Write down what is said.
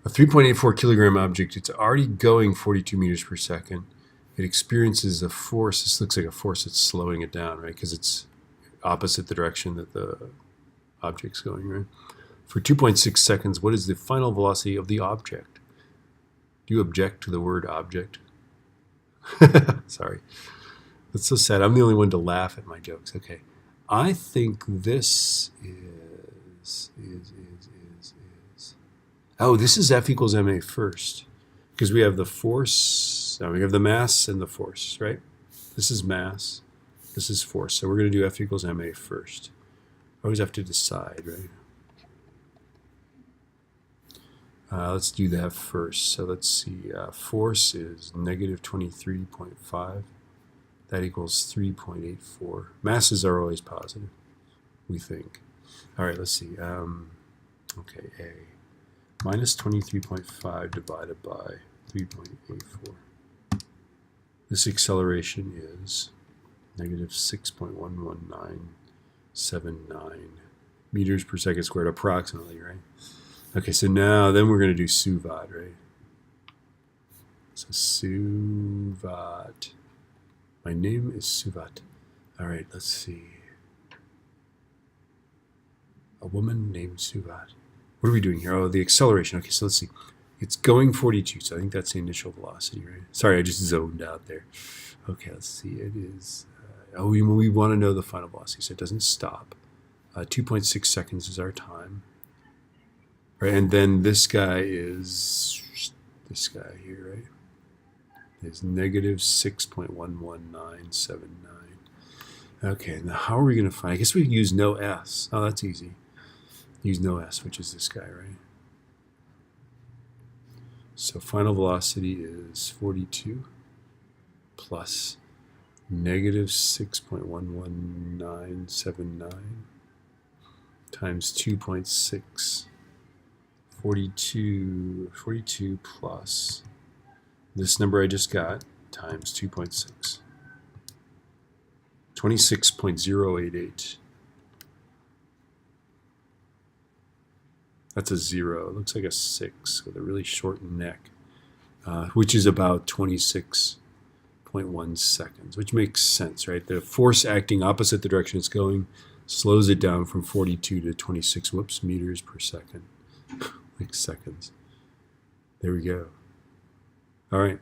A 3.84 kilogram object, it's already going 42 meters per second. It experiences a force. This looks like a force that's slowing it down, right? Because it's opposite the direction that the object's going, right? For 2.6 seconds, what is the final velocity of the object? Do you object to the word object? Sorry. That's so sad. I'm the only one to laugh at my jokes. Okay. I think this is. Oh, this is F equals ma first. Because we have the force. Now we have the mass and the force, right? This is mass. This is force. So we're going to do F equals ma first. Always have to decide, right? Let's do that first. So let's see. Force is negative 23.5. That equals 3.84. Masses are always positive, we think. All right, let's see. Okay, A. Minus 23.5 divided by 3.84. This acceleration is negative 6.11979 meters per second squared, approximately, right? Okay, so now then we're going to do Suvat, right? So Suvat. My name is Suvat. All right, let's see. A woman named Suvat. What are we doing here? Oh, the acceleration. Okay, so let's see. It's going 42, so I think that's the initial velocity, right? Sorry, I just zoned out there. Okay, let's see. It is, we want to know the final velocity, so it doesn't stop. 2.6 seconds is our time. Right, and then this guy is, this guy here, right? Is negative 6.11979. Okay, now how are we going to find? I guess we use no S. Oh, that's easy. Use no S, which is this guy, right? So final velocity is 42 plus negative 6.11979 times 2.6. 42 plus this number I just got times 2.6. 26.088. That's a 0. It looks like a 6 with a really short neck, which is about 26.1 seconds, which makes sense, right? The force acting opposite the direction it's going slows it down from 42 to 26 meters per second. Like seconds. There we go. All right.